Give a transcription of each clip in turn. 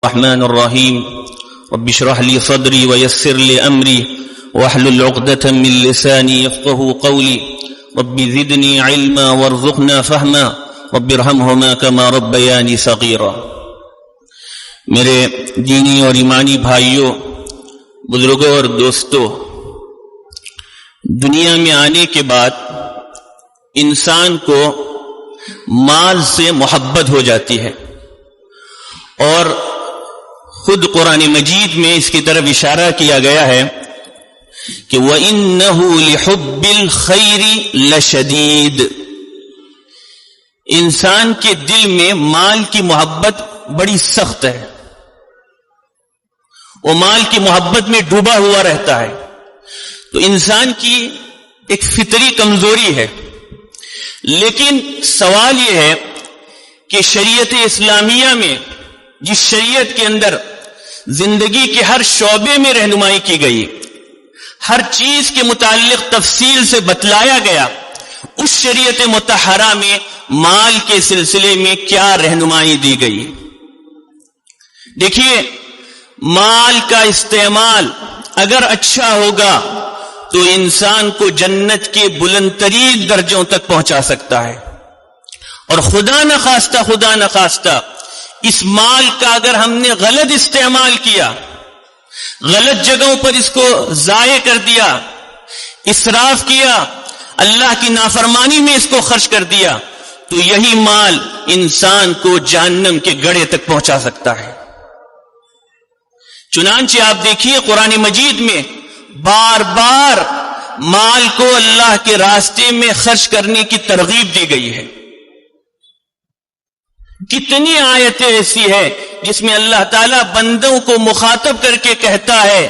الرحمن الرحیم رب اشرح لي صدری ويسر لي امری واحلل عقدة من لسانی یفقهوا قولی رب زدنی علما وارزقنا فہما رب ارحمهما كما ربیانی صغیرا۔ میرے دینی اور ایمانی بھائیوں، بزرگوں اور دوستوں، دنیا میں آنے کے بعد انسان کو مال سے محبت ہو جاتی ہے، اور خود قرآن مجید میں اس کی طرف اشارہ کیا گیا ہے کہ وَإِنَّهُ لِحُبِّ الْخَيْرِ لَشَدِيدٌ۔ انسان کے دل میں مال کی محبت بڑی سخت ہے، وہ مال کی محبت میں ڈوبا ہوا رہتا ہے۔ تو انسان کی ایک فطری کمزوری ہے، لیکن سوال یہ ہے کہ شریعت اسلامیہ میں، جس شریعت کے اندر زندگی کے ہر شعبے میں رہنمائی کی گئی، ہر چیز کے متعلق تفصیل سے بتلایا گیا، اس شریعت مطہرہ میں مال کے سلسلے میں کیا رہنمائی دی گئی؟ دیکھیے، مال کا استعمال اگر اچھا ہوگا تو انسان کو جنت کے بلند ترین درجوں تک پہنچا سکتا ہے، اور خدا نخواستہ اس مال کا اگر ہم نے غلط استعمال کیا، غلط جگہوں پر اس کو ضائع کر دیا، اسراف کیا، اللہ کی نافرمانی میں اس کو خرچ کر دیا، تو یہی مال انسان کو جہنم کے گڑھے تک پہنچا سکتا ہے۔ چنانچہ آپ دیکھیے قرآن مجید میں بار بار مال کو اللہ کے راستے میں خرچ کرنے کی ترغیب دی گئی ہے۔ کتنی آیتیں ایسی ہیں جس میں اللہ تعالیٰ بندوں کو مخاطب کر کے کہتا ہے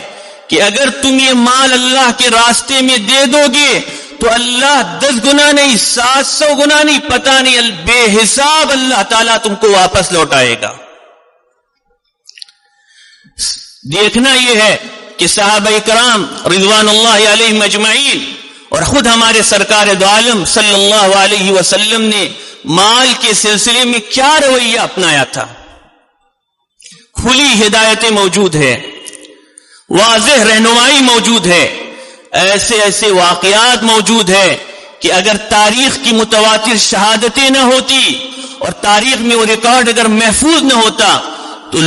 کہ اگر تم یہ مال اللہ کے راستے میں دے دو گے تو اللہ 10 گنا نہیں، 700 گنا نہیں، پتہ نہیں بے حساب اللہ تعالیٰ تم کو واپس لوٹائے گا۔ دیکھنا یہ ہے کہ صحابہ کرام رضوان اللہ علیہم اجمعین اور خود ہمارے سرکار دو عالم صلی اللہ علیہ وسلم نے مال کے سلسلے میں کیا رویہ اپنایا تھا۔ کھلی ہدایتیں موجود ہے، واضح رہنمائی موجود ہے، ایسے واقعات موجود ہے کہ اگر تاریخ کی متواتر شہادتیں نہ ہوتی اور تاریخ میں وہ ریکارڈ اگر محفوظ نہ ہوتا تو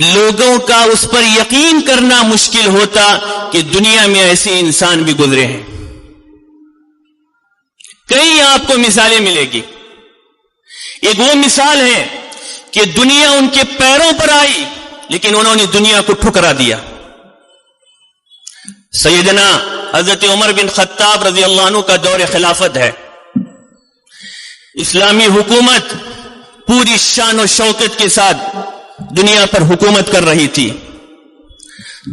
لوگوں کا اس پر یقین کرنا مشکل ہوتا کہ دنیا میں ایسے انسان بھی گزرے ہیں۔ کئی آپ کو مثالیں ملے گی۔ ایک وہ مثال ہے کہ دنیا ان کے پیروں پر آئی لیکن انہوں نے دنیا کو ٹھکرا دیا۔ سیدنا حضرت عمر بن خطاب رضی اللہ عنہ کا دور خلافت ہے، اسلامی حکومت پوری شان و شوکت کے ساتھ دنیا پر حکومت کر رہی تھی۔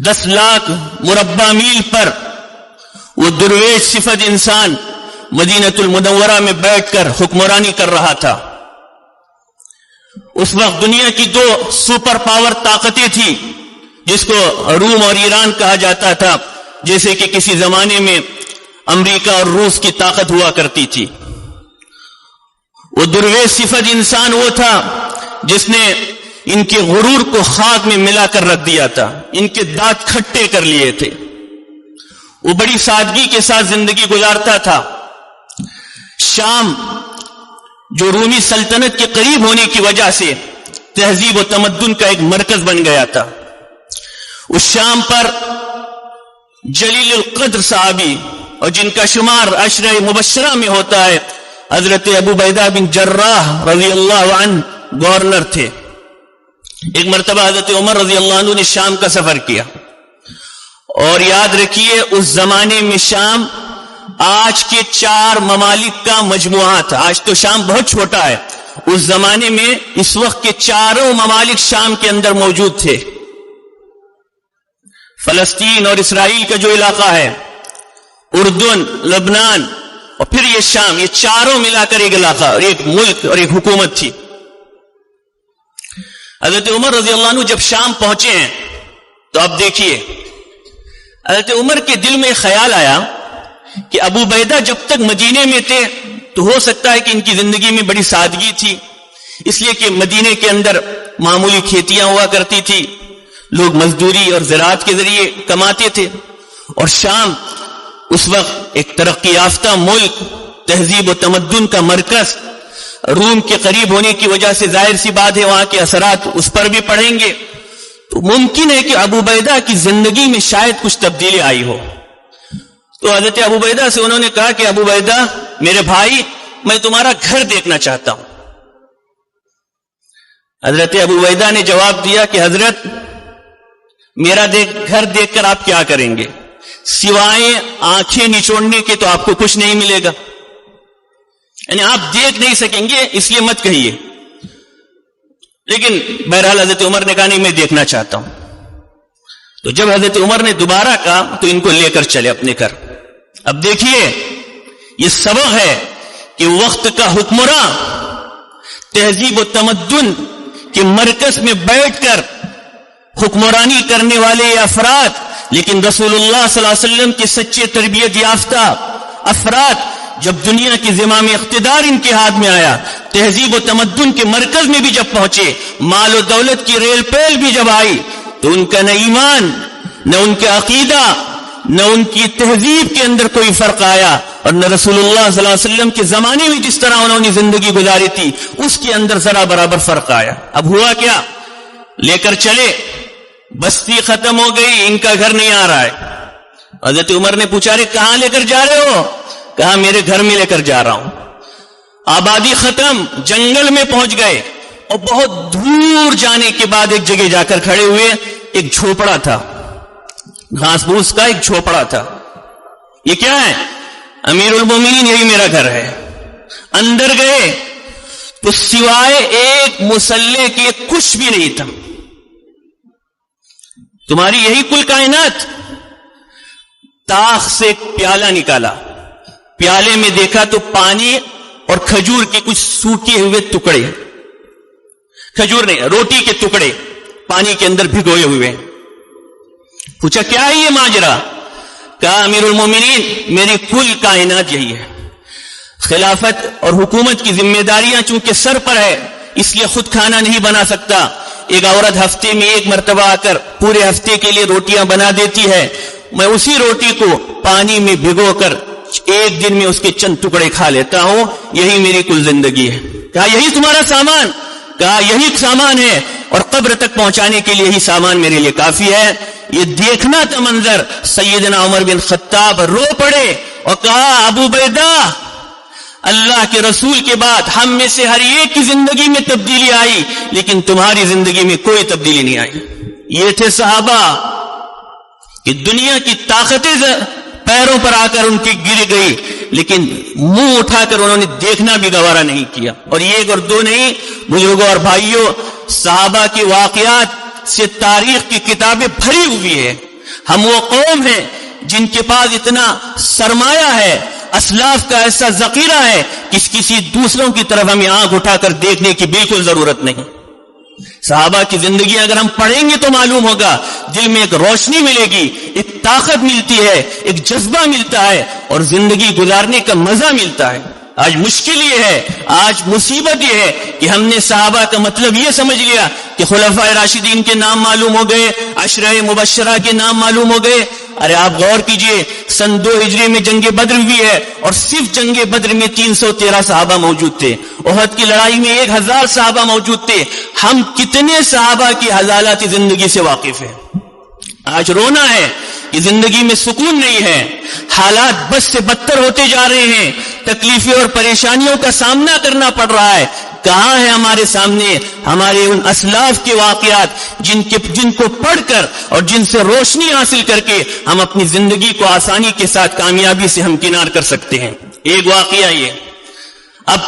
10 لاکھ مربع میل پر وہ درویش صفت انسان مدینۃ المنورہ میں بیٹھ کر حکمرانی کر رہا تھا۔ اس وقت دنیا کی 2 سپر پاور طاقتیں تھیں، جس کو روم اور ایران کہا جاتا تھا، جیسے کہ کسی زمانے میں امریکہ اور روس کی طاقت ہوا کرتی تھی۔ وہ درویش صفت انسان وہ تھا جس نے ان کے غرور کو خاک میں ملا کر رکھ دیا تھا، ان کے دانت کھٹے کر لیے تھے۔ وہ بڑی سادگی کے ساتھ زندگی گزارتا تھا۔ شام جو رومی سلطنت کے قریب ہونے کی وجہ سے تہذیب و تمدن کا ایک مرکز بن گیا تھا، اس شام پر جلیل القدر صحابی اور جن کا شمار عشرہ مبشرہ میں ہوتا ہے، حضرت ابو عبیدہ بن جراح رضی اللہ عنہ گورنر تھے۔ ایک مرتبہ حضرت عمر رضی اللہ عنہ نے شام کا سفر کیا، اور یاد رکھیے اس زمانے میں شام آج کے 4 ممالک کا مجموعہ تھا۔ آج تو شام بہت چھوٹا ہے، اس زمانے میں اس وقت کے 4 ممالک شام کے اندر موجود تھے۔ فلسطین اور اسرائیل کا جو علاقہ ہے، اردن، لبنان اور پھر یہ شام، یہ 4 ملا کر ایک علاقہ اور ایک ملک اور ایک حکومت تھی۔ حضرت عمر رضی اللہ عنہ جب شام پہنچے ہیں تو اب دیکھیے، حضرت عمر کے دل میں خیال آیا کہ ابو عبیدہ جب تک مدینے میں تھے تو ہو سکتا ہے کہ ان کی زندگی میں بڑی سادگی تھی، اس لیے کہ مدینے کے اندر معمولی کھیتیاں ہوا کرتی تھی، لوگ مزدوری اور زراعت کے ذریعے کماتے تھے، اور شام اس وقت ایک ترقی یافتہ ملک، تہذیب و تمدن کا مرکز، روم کے قریب ہونے کی وجہ سے ظاہر سی بات ہے وہاں کے اثرات اس پر بھی پڑیں گے، تو ممکن ہے کہ ابو عبیدہ کی زندگی میں شاید کچھ تبدیلی آئی ہو۔ تو حضرت ابو عبیدہ سے انہوں نے کہا کہ ابو عبیدہ میرے بھائی، میں تمہارا گھر دیکھنا چاہتا ہوں۔ حضرت ابو عبیدہ نے جواب دیا کہ حضرت، میرا گھر دیکھ کر آپ کیا کریں گے؟ سوائے آنکھیں نچوڑنے کے تو آپ کو کچھ نہیں ملے گا، یعنی آپ دیکھ نہیں سکیں گے، اس لیے مت کہیے۔ لیکن بہرحال حضرت عمر نے کہا نہیں، میں دیکھنا چاہتا ہوں۔ تو جب حضرت عمر نے دوبارہ کہا تو ان کو لے کر چلے اپنے گھر۔ اب دیکھیے، یہ سبق ہے کہ وقت کا حکمراں تہذیب و تمدن کے مرکز میں بیٹھ کر حکمرانی کرنے والے افراد، لیکن رسول اللہ صلی اللہ علیہ وسلم کے سچے تربیت یافتہ افراد جب دنیا کی زمام اقتدار ان کے ہاتھ میں آیا، تہذیب و تمدن کے مرکز میں بھی جب پہنچے، مال و دولت کی ریل پیل بھی جب آئی، تو ان کا نہ ایمان، نہ ان کا عقیدہ، نہ ان کی تہذیب کے اندر کوئی فرق آیا، اور نہ رسول اللہ صلی اللہ علیہ وسلم کے زمانے میں جس طرح انہوں نے زندگی گزاری تھی اس کے اندر ذرا برابر فرق آیا۔ اب ہوا کیا؟ لے کر چلے، بستی ختم ہو گئی، ان کا گھر نہیں آ رہا ہے۔ حضرت عمر نے پوچھا، رے کہاں لے کر جا رہے ہو؟ کہا میرے گھر میں لے کر جا رہا ہوں۔ آبادی ختم، جنگل میں پہنچ گئے، اور بہت دور جانے کے بعد ایک جگہ جا کر کھڑے ہوئے، ایک جھوپڑا تھا، گھاس پھوس کا ایک جھوپڑا تھا۔ یہ کیا ہے؟ امیر المومنین، یہی میرا گھر ہے۔ اندر گئے تو سوائے ایک مسلح کے کچھ بھی نہیں تھا۔ تمہاری یہی کل کائنات؟ طاق سے ایک پیالہ نکالا، پیالے میں دیکھا تو پانی اور کھجور کے کچھ سوکھے ہوئے ٹکڑے، کھجور نہیں، روٹی کے ٹکڑے پانی کے اندر بھگوئے ہوئے۔ پوچھا کیا ہے یہ ماجرا؟ کہا امیر المومنین، میری کل کائنات یہی ہے۔ خلافت اور حکومت کی ذمہ داریاں چونکہ سر پر ہے، اس لیے خود کھانا نہیں بنا سکتا۔ ایک عورت ہفتے میں ایک مرتبہ آ کر پورے ہفتے کے لیے روٹیاں بنا دیتی ہے، میں اسی روٹی کو پانی میں بھگو کر ایک دن میں اس کے چند ٹکڑے کھا لیتا ہوں، یہی میری کل زندگی ہے۔ کہا یہی تمہارا سامان؟ کہا یہی سامان ہے، اور قبر تک پہنچانے کے لیے یہی سامان میرے لیے کافی ہے۔ یہ دیکھنا تھا منظر، سیدنا عمر بن خطاب رو پڑے اور کہا ابو عبیدہ، اللہ کے رسول کے بعد ہم میں سے ہر ایک کی زندگی میں تبدیلی آئی، لیکن تمہاری زندگی میں کوئی تبدیلی نہیں آئی۔ یہ تھے صحابہ کہ دنیا کی طاقتیں پیروں پر آ کر ان کی گر گئی، لیکن منہ اٹھا کر انہوں نے دیکھنا بھی گوارا نہیں کیا۔ اور یہ ایک اور دو نہیں، بزرگوں اور بھائیوں، صحابہ کے واقعات سے تاریخ کی کتابیں بھری ہوئی ہے۔ ہم وہ قوم ہیں جن کے پاس اتنا سرمایہ ہے، اسلاف کا ایسا ذخیرہ ہے کہ کسی دوسروں کی طرف ہمیں آنکھ اٹھا کر دیکھنے کی بالکل ضرورت نہیں۔ صحابہ کی زندگی اگر ہم پڑھیں گے تو معلوم ہوگا، دل میں ایک روشنی ملے گی، ایک طاقت ملتی ہے، ایک جذبہ ملتا ہے، اور زندگی گزارنے کا مزہ ملتا ہے۔ آج مشکل یہ ہے، آج مصیبت یہ ہے کہ ہم نے صحابہ کا مطلب یہ سمجھ لیا کہ خلفائے راشدین کے نام معلوم ہو گئے، عشرہ مبشرہ کے نام معلوم ہو گئے۔ ارے آپ غور کیجئے، سن 2 ہجری میں جنگ بدر ہوئی ہے، اور صرف جنگ بدر میں 313 صحابہ موجود تھے۔ احد کی لڑائی میں 1000 صحابہ موجود تھے۔ ہم کتنے صحابہ کی حالات زندگی سے واقف ہیں؟ آج رونا ہے کہ زندگی میں سکون نہیں ہے، حالات بس سے بدتر ہوتے جا رہے ہیں، تکلیفیں اور پریشانیوں کا سامنا کرنا پڑ رہا ہے۔ کہاں ہے ہمارے سامنے ہمارے ان اسلاف کے واقعات جن کو پڑھ کر اور جن سے روشنی حاصل کر کے ہم اپنی زندگی کو آسانی کے ساتھ کامیابی سے ہمکنار کر سکتے ہیں؟ ایک واقعہ یہ۔ اب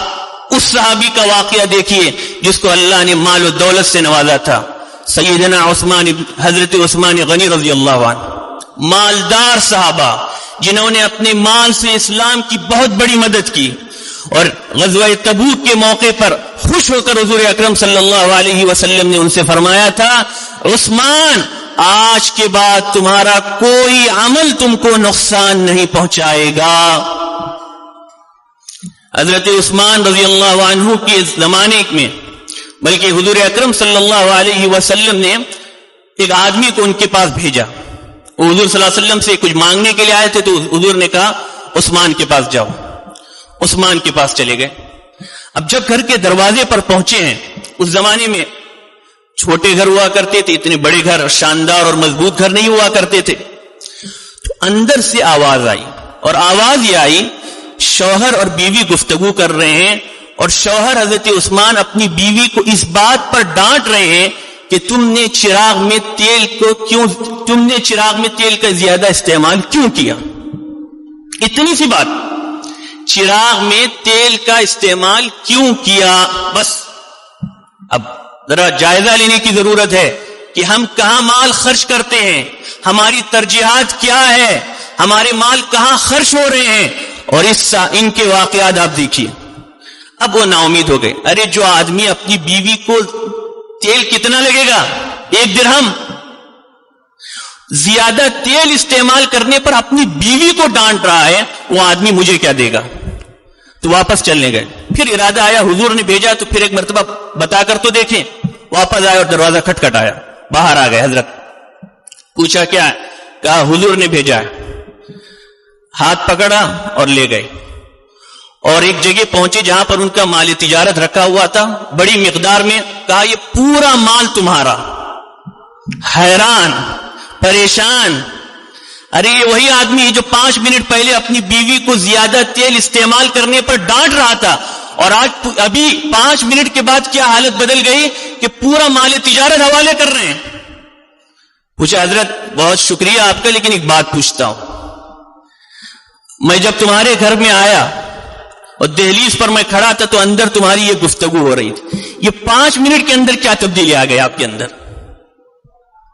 اس صحابی کا واقعہ دیکھیے جس کو اللہ نے مال و دولت سے نوازا تھا، سیدنا حضرت عثمان غنی رضی اللہ عنہ، مالدار صحابہ جنہوں نے اپنے مال سے اسلام کی بہت بڑی مدد کی، اور غزوہ تبوک کے موقع پر خوش ہو کر حضور اکرم صلی اللہ علیہ وسلم نے ان سے فرمایا تھا، عثمان آج کے بعد تمہارا کوئی عمل تم کو نقصان نہیں پہنچائے گا۔ حضرت عثمان رضی اللہ عنہ کے زمانے میں بلکہ حضور اکرم صلی اللہ علیہ وسلم نے ایک آدمی کو ان کے پاس بھیجا. وہ حضور صلی اللہ علیہ وسلم سے کچھ مانگنے کے لیے آئے تھے, تو حضور نے کہا عثمان کے پاس جاؤ. عثمان کے پاس چلے گئے. اب جب گھر کے دروازے پر پہنچے ہیں, اس زمانے میں چھوٹے گھر ہوا کرتے تھے, اتنے بڑے گھر, شاندار اور مضبوط گھر نہیں ہوا کرتے تھے. تو اندر سے آواز آئی, اور آواز یہ آئی شوہر اور بیوی گفتگو کر رہے ہیں, اور شوہر حضرت عثمان اپنی بیوی کو اس بات پر ڈانٹ رہے ہیں کہ تم نے چراغ میں تیل کا زیادہ استعمال کیوں کیا. اتنی سی بات, چراغ میں تیل کا استعمال کیوں کیا, بس. اب ذرا جائزہ لینے کی ضرورت ہے کہ ہم کہاں مال خرچ کرتے ہیں, ہماری ترجیحات کیا ہے, ہمارے مال کہاں خرچ ہو رہے ہیں. اور ان کے واقعات آپ دیکھیے. اب وہ نا امید ہو گئے. ارے جو آدمی اپنی بیوی کو تیل کتنا لگے گا, 1 درہم, زیادہ تیل استعمال کرنے پر اپنی بیوی کو ڈانٹ رہا ہے, وہ آدمی مجھے کیا دے گا. تو واپس چلنے گئے. پھر ارادہ آیا, حضور نے بھیجا تو پھر ایک مرتبہ بتا کر تو دیکھیں. واپس آئے اور دروازہ کھٹکھٹایا. باہر آ گئے. حضرت پوچھا کیا ہے, کہا حضور نے بھیجا ہے. ہاتھ پکڑا اور لے گئے, اور ایک جگہ پہنچے جہاں پر ان کا مال تجارت رکھا ہوا تھا بڑی مقدار میں. کہا یہ پورا مال تمہارا. حیران, پریشان. ارے یہ وہی آدمی ہے جو 5 منٹ پہلے اپنی بیوی کو زیادہ تیل استعمال کرنے پر ڈانٹ رہا تھا, اور آج ابھی 5 منٹ کے بعد کیا حالت بدل گئی کہ پورا مال تجارت حوالے کر رہے ہیں. پوچھا حضرت بہت شکریہ آپ کا, لیکن ایک بات پوچھتا ہوں. میں جب تمہارے گھر میں آیا اور دہلیز پر میں کھڑا تھا تو اندر تمہاری یہ گفتگو ہو رہی تھی, یہ 5 منٹ کے اندر کیا تبدیلی آ گئی آپ کے اندر؟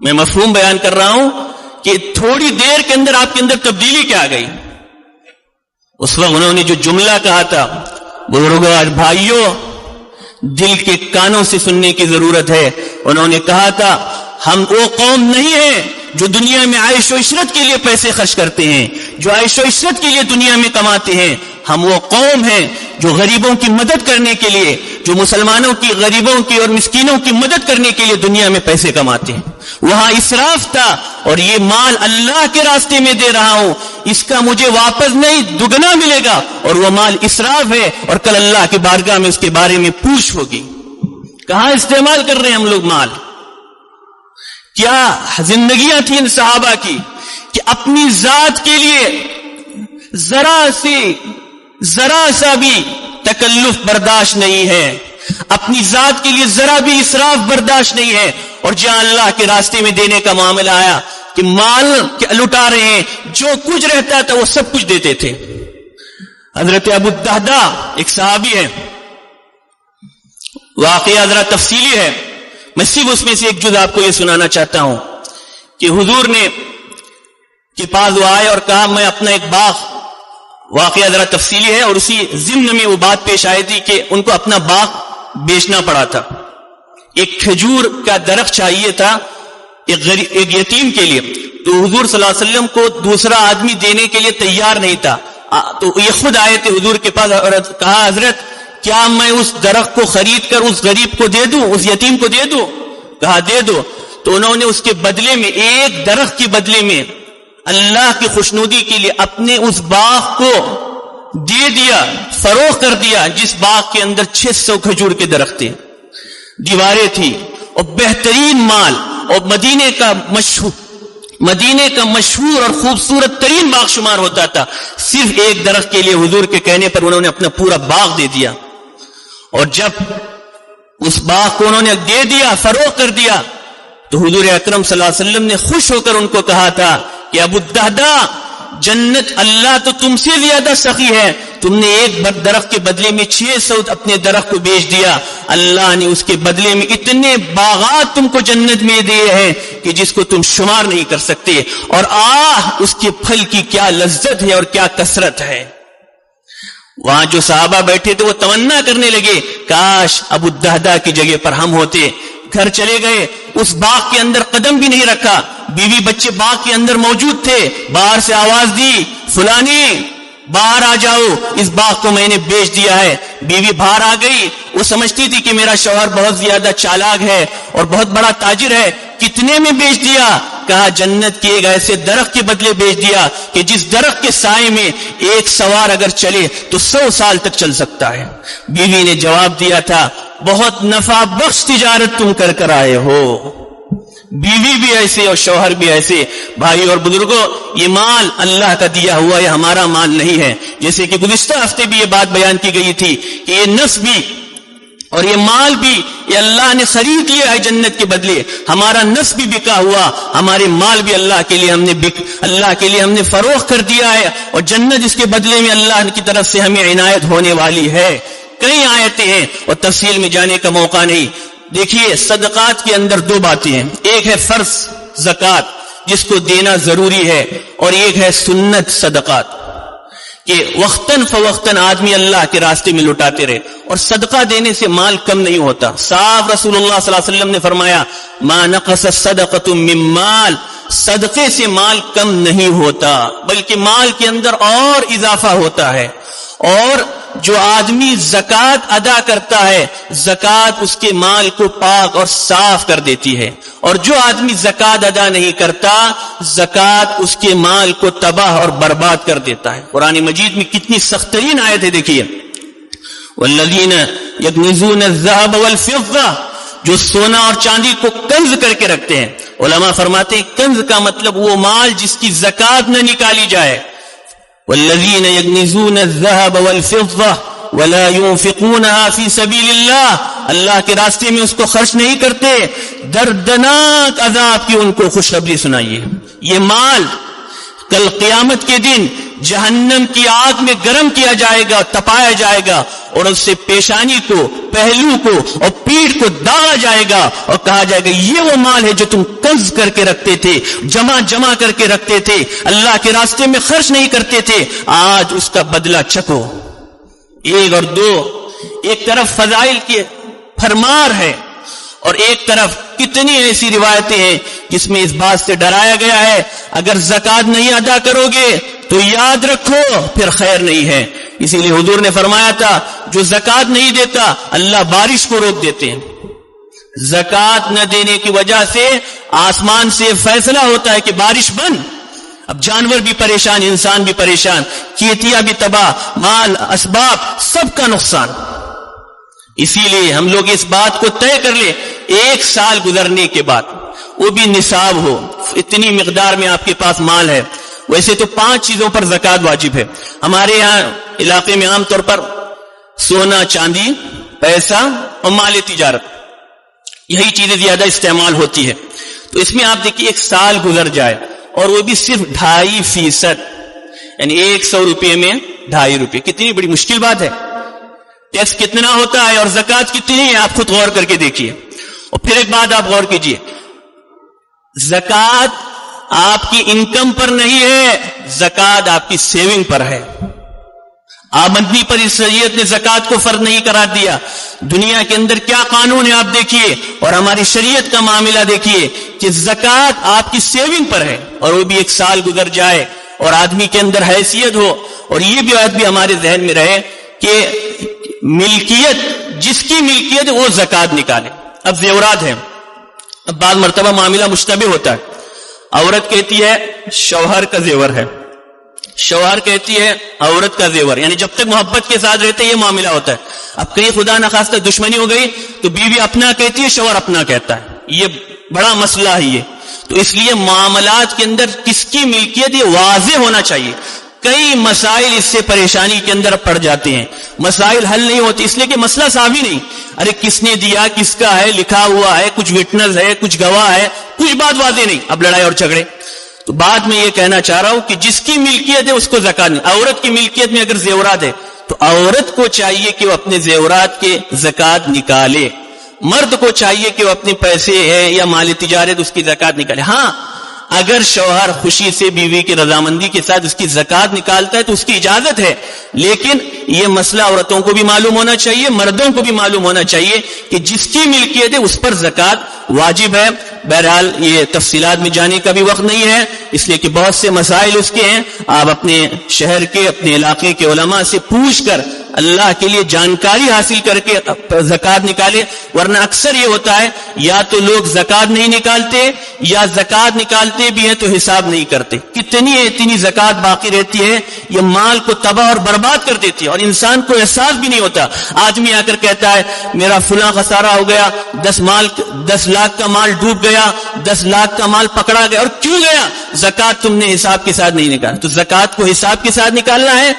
میں مفہوم بیان کر رہا ہوں کہ تھوڑی دیر کے اندر آپ کے اندر تبدیلی کیا آ گئی. اس وقت انہوں نے جو جملہ کہا تھا, بزرگوں آج بھائیوں دل کے کانوں سے سننے کی ضرورت ہے. انہوں نے کہا تھا ہم وہ قوم نہیں ہیں جو دنیا میں عیش و عشرت کے لیے پیسے خرچ کرتے ہیں, جو عیش و عشرت کے لیے دنیا میں کماتے ہیں. ہم وہ قوم ہیں جو غریبوں کی مدد کرنے کے لیے, جو مسلمانوں کی, غریبوں کی اور مسکینوں کی مدد کرنے کے لیے دنیا میں پیسے کماتے ہیں. وہاں اسراف تھا, اور یہ مال اللہ کے راستے میں دے رہا ہوں, اس کا مجھے واپس نہیں دگنا ملے گا, اور وہ مال اسراف ہے, اور کل اللہ کی بارگاہ میں اس کے بارے میں پوچھ ہوگی. کہاں استعمال کر رہے ہیں ہم لوگ مال؟ کیا زندگیاں تھیں صحابہ کی کہ اپنی ذات کے لیے ذرا سا بھی تکلف برداشت نہیں ہے, اپنی ذات کے لیے ذرا بھی اسراف برداشت نہیں ہے. اور جہاں اللہ کے راستے میں دینے کا معاملہ آیا کہ مال لٹا رہے ہیں, جو کچھ رہتا تھا وہ سب کچھ دیتے تھے. حضرت ابو الدہداء ایک صحابی ہے, واقعہ ذرا تفصیلی ہے, میں صرف اس میں سے ایک جز آپ کو یہ سنانا چاہتا ہوں کہ حضور نے کے پاس وہ آئے اور کہا میں اپنا ایک باغ, واقعہ ذرا تفصیلی ہے, اور اسی ضمن میں وہ بات پیش آئی تھی کہ ان کو اپنا باغ بیچنا پڑا تھا. ایک کھجور کا درخت چاہیے تھا ایک یتیم کے لیے, تو حضور صلی اللہ علیہ وسلم کو دوسرا آدمی دینے کے لیے تیار نہیں تھا. تو یہ خود آئے تھے حضور کے پاس اور کہا حضرت کیا میں اس درخت کو خرید کر اس غریب کو دے دوں, اس یتیم کو دے دوں؟ کہا دے دو. تو انہوں نے اس کے بدلے میں, ایک درخت کے بدلے میں اللہ کی خوشنودی کے لیے اپنے اس باغ کو دے دیا, فروخت کر دیا, جس باغ کے اندر 600 کھجور کے درخت تھے, دیواریں تھی, اور بہترین مال, اور مدینے کا مشہور اور خوبصورت ترین باغ شمار ہوتا تھا. صرف ایک درخت کے لیے حضور کے کہنے پر انہوں نے اپنا پورا باغ دے دیا. اور جب اس باغ کو انہوں نے دے دیا, فروخت کر دیا, تو حضور اکرم صلی اللہ علیہ وسلم نے خوش ہو کر ان کو کہا تھا کہ ابو الدہداء جنت اللہ تو تم سے زیادہ سخی ہے, تم نے ایک درخت کے بدلے میں 600 اپنے درخت کو بیچ دیا, اللہ نے اس کے بدلے میں اتنے باغات تم کو جنت میں دیے ہیں کہ جس کو تم شمار نہیں کر سکتے, اور اس کے پھل کی کیا لذت ہے اور کیا کثرت ہے. وہاں جو صحابہ بیٹھے تھے وہ تمنا کرنے لگے کاش ابو الدہداء کی جگہ پر ہم ہوتے. گھر چلے گئے, اس باغ کے اندر قدم بھی نہیں رکھا, بیوی بچے باغ کے اندر موجود تھے, باہر سے آواز دی فلانی باہر آ جاؤ، اس باغ کو میں نے بیچ دیا ہے۔ بیوی باہر آ گئی، وہ سمجھتی تھی کہ میرا شوہر بہت زیادہ چالاک ہے اور بہت بڑا تاجر ہے۔ کتنے میں بیچ دیا؟ کہا جنت کے ایک ایسے درخت کے بدلے بیچ دیا کہ جس درخت کے سائے میں ایک سوار اگر چلے تو 100 سال تک چل سکتا ہے۔ بیوی نے جواب دیا تھا بہت نفع بخش تجارت تم کر آئے ہو۔ بیوی بھی ایسے اور شوہر بھی ایسے۔ بھائی اور بزرگوں، یہ مال اللہ کا دیا ہوا، یہ ہمارا مال نہیں ہے۔ جیسے کہ گزشتہ ہفتے بھی یہ بات بیان کی گئی تھی کہ یہ نفس بھی اور یہ مال بھی یہ اللہ نے خرید لیا ہے جنت کے بدلے۔ ہمارا نفس بھی بکا ہوا، ہمارے مال بھی اللہ کے لیے ہم نے فروخت کر دیا ہے، اور جنت اس کے بدلے میں اللہ کی طرف سے ہمیں عنایت ہونے والی ہے۔ کئی آیتیں ہیں اور تفصیل میں جانے کا موقع نہیں۔ دیکھیے صدقات کے اندر دو باتیں ہیں، ایک ہے فرض زکوٰۃ جس کو دینا ضروری ہے، اور ایک ہے سنت صدقات کہ وقتاً فوقتاً آدمی اللہ کے راستے میں لٹاتے رہے، اور صدقہ دینے سے مال کم نہیں ہوتا۔ صاحب رسول اللہ صلی اللہ علیہ وسلم نے فرمایا ما نقص الصدقۃ من مال، صدقے سے مال کم نہیں ہوتا بلکہ مال کے اندر اور اضافہ ہوتا ہے۔ اور جو آدمی زکوٰۃ ادا کرتا ہے، زکوٰۃ اس کے مال کو پاک اور صاف کر دیتی ہے، اور جو آدمی زکوٰۃ ادا نہیں کرتا، زکوٰۃ اس کے مال کو تباہ اور برباد کر دیتا ہے۔ قرآن مجید میں کتنی سخت ترین آیت ہے، دیکھیے والذین یکنزون الذهب والفضہ، جو سونا اور چاندی کو کنز کر کے رکھتے ہیں۔ علماء فرماتے ہیں کنز کا مطلب وہ مال جس کی زکوٰۃ نہ نکالی جائے۔ والذین یکنزون الذهب والفضة ولا ينفقونها في سبيل الله، اللہ کے راستے میں اس کو خرچ نہیں کرتے، دردناک عذاب کی ان کو خوشخبری سنائیے۔ یہ مال کل قیامت کے دن جہنم کی آگ میں گرم کیا جائے گا، تپایا جائے گا، اور اس سے پیشانی کو، پہلو کو اور پیٹھ کو داغا جائے گا، اور کہا جائے گا یہ وہ مال ہے جو تم قرض کر کے رکھتے تھے، جمع کر کے رکھتے تھے، اللہ کے راستے میں خرچ نہیں کرتے تھے، آج اس کا بدلہ چکھو۔ ایک اور دو، ایک طرف فضائل کی بھرمار ہے، اور ایک طرف کتنی ایسی روایتیں ہیں جس میں اس بات سے ڈرایا گیا ہے اگر زکوٰۃ نہیں ادا کرو گے تو یاد رکھو پھر خیر نہیں ہے۔ اسی لیے حضور نے فرمایا تھا جو زکوٰۃ نہیں دیتا اللہ بارش کو روک دیتے ہیں۔ زکوٰۃ نہ دینے کی وجہ سے آسمان سے فیصلہ ہوتا ہے کہ بارش بند۔ اب جانور بھی پریشان، انسان بھی پریشان، کھیتیاں بھی تباہ، مال اسباب سب کا نقصان۔ اسی لیے ہم لوگ اس بات کو طے کر لیں 1 سال گزرنے کے بعد، وہ بھی نصاب ہو، اتنی مقدار میں آپ کے پاس مال ہے۔ ویسے تو 5 چیزوں پر زکوٰۃ واجب ہے۔ ہمارے یہاں علاقے میں عام طور پر سونا چاندی، پیسہ اور مال تجارت، یہی چیزیں زیادہ استعمال ہوتی ہے۔ تو اس میں آپ دیکھیے 1 سال گزر جائے اور وہ بھی صرف 2.5%، یعنی 100 روپے میں 2.5 روپے، کتنی بڑی مشکل بات ہے۔ ٹیکس کتنا ہوتا ہے اور زکوٰۃ کتنی ہے آپ خود غور کر کے دیکھیے۔ اور پھر ایک بات آپ غور کیجئے، زکوٰۃ آپ کی انکم پر نہیں ہے، زکوٰۃ آپ کی سیونگ پر ہے۔ آمدنی پر اس شریعت نے زکوٰۃ کو فرض نہیں قرار دیا۔ دنیا کے اندر کیا قانون ہے آپ دیکھیے، اور ہماری شریعت کا معاملہ دیکھیے کہ زکوٰۃ آپ کی سیونگ پر ہے، اور وہ بھی 1 سال گزر جائے اور آدمی کے اندر حیثیت ہو۔ اور یہ بھی بات بھی ہمارے ذہن میں رہے کہ ملکیت، جس کی ملکیت ہے وہ زکوٰۃ نکالے۔ اب زیورات ہیں، اب بعض مرتبہ معاملہ مشتبہ ہوتا ہے۔ عورت کہتی ہے شوہر کا زیور ہے، شوہر کہتی ہے عورت کا زیور، یعنی جب تک محبت کے ساتھ رہتے یہ معاملہ ہوتا ہے۔ اب کہیں خدا نخواستہ دشمنی ہو گئی تو بیوی اپنا کہتی ہے، شوہر اپنا کہتا ہے، یہ بڑا مسئلہ ہے یہ۔ تو اس لیے معاملات کے اندر کس کی ملکیت یہ واضح ہونا چاہیے۔ کئی مسائل اس سے پریشانی کے اندر پڑ جاتے ہیں، مسائل حل نہیں ہوتے اس لیے کہ مسئلہ صاف ہی نہیں۔ ارے کس نے دیا، کس کا ہے، لکھا ہوا ہے، کچھ وٹنس ہے، کچھ گواہ ہے، کچھ بات واضح نہیں، اب لڑائی اور جھگڑے۔ تو بعد میں یہ کہنا چاہ رہا ہوں کہ جس کی ملکیت ہے اس کو زکوٰۃ نہیں۔ عورت کی ملکیت میں اگر زیورات ہے تو عورت کو چاہیے کہ وہ اپنے زیورات کے زکوٰۃ نکالے، مرد کو چاہیے کہ وہ اپنے پیسے ہے یا مال تجارت اس کی زکوٰۃ نکالے۔ ہاں اگر شوہر خوشی سے بیوی کی رضامندی کے ساتھ اس کی زکات نکالتا ہے تو اس کی اجازت ہے، لیکن یہ مسئلہ عورتوں کو بھی معلوم ہونا چاہیے، مردوں کو بھی معلوم ہونا چاہیے کہ جس کی ملکیت ہے اس پر زکات واجب ہے۔ بہرحال یہ تفصیلات میں جانے کا بھی وقت نہیں ہے، اس لیے کہ بہت سے مسائل اس کے ہیں، آپ اپنے شہر کے اپنے علاقے کے علماء سے پوچھ کر اللہ کے لیے جانکاری حاصل کر کے زکات نکالے، ورنہ اکثر یہ ہوتا ہے یا تو لوگ زکات نہیں نکالتے یا زکات نکالتے بھی ہیں تو حساب نہیں کرتے، اتنی زکات باقی رہتی ہے، یہ مال کو تباہ اور برباد کر دیتی ہے اور انسان کو احساس بھی نہیں ہوتا۔ آدمی آ کر کہتا ہے میرا فلاں خسارہ ہو گیا، 10 لاکھ کا مال ڈوب گیا، 10 لاکھ کا مال پکڑا گیا، اور کیوں گیا؟ زکات تم نے حساب کے ساتھ نہیں نکالا۔ تو زکات کو حساب کے ساتھ نکالنا ہے۔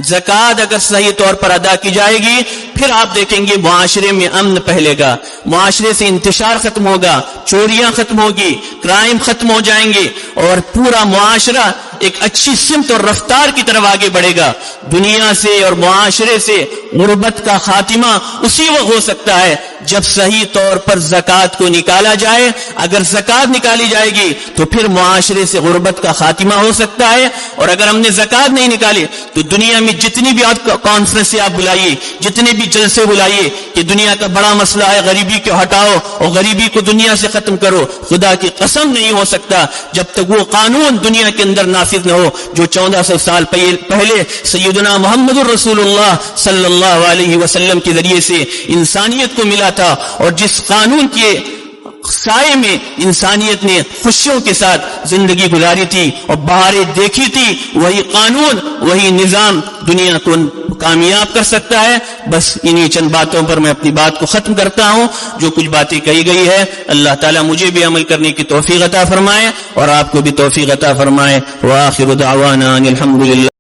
زکات اگر صحیح طور پر ادا کی جائے گی پھر آپ دیکھیں گے معاشرے میں امن پھیلے گا، معاشرے سے انتشار ختم ہوگا، چوریاں ختم ہوگی، کرائم ختم ہو جائیں گے اور پورا معاشرہ ایک اچھی سمت اور رفتار کی طرف آگے بڑھے گا۔ دنیا سے اور معاشرے سے غربت کا خاتمہ اسی وقت ہو سکتا ہے جب صحیح طور پر زکات کو نکالا جائے۔ اگر زکات نکالی جائے گی تو پھر معاشرے سے غربت کا خاتمہ ہو سکتا ہے، اور اگر ہم نے زکات نہیں نکالی تو دنیا میں جتنی بھی کانفرنس آپ بلائیے، جتنے بھی جلسے بلائیے کہ دنیا کا بڑا مسئلہ ہے غریبی کو ہٹاؤ اور غریبی کو دنیا سے ختم کرو، خدا کی قسم نہیں ہو سکتا جب تک وہ قانون دنیا کے اندر نافذ نہ ہو جو 1400 سال پہلے سیدنا محمد الرسول اللہ صلی اللہ علیہ وسلم کے ذریعے سے انسانیت کو ملا تھا، اور جس قانون کے سائے میں انسانیت نے خوشیوں کے ساتھ زندگی گزاری تھی اور بہاریں دیکھی تھی، وہی قانون وہی نظام دنیا کو کامیاب کر سکتا ہے۔ بس انہی چند باتوں پر میں اپنی بات کو ختم کرتا ہوں۔ جو کچھ باتیں کہی گئی ہے اللہ تعالیٰ مجھے بھی عمل کرنے کی توفیق عطا فرمائے اور آپ کو بھی توفیق عطا فرمائے۔ وآخر دعوانا الحمدللہ۔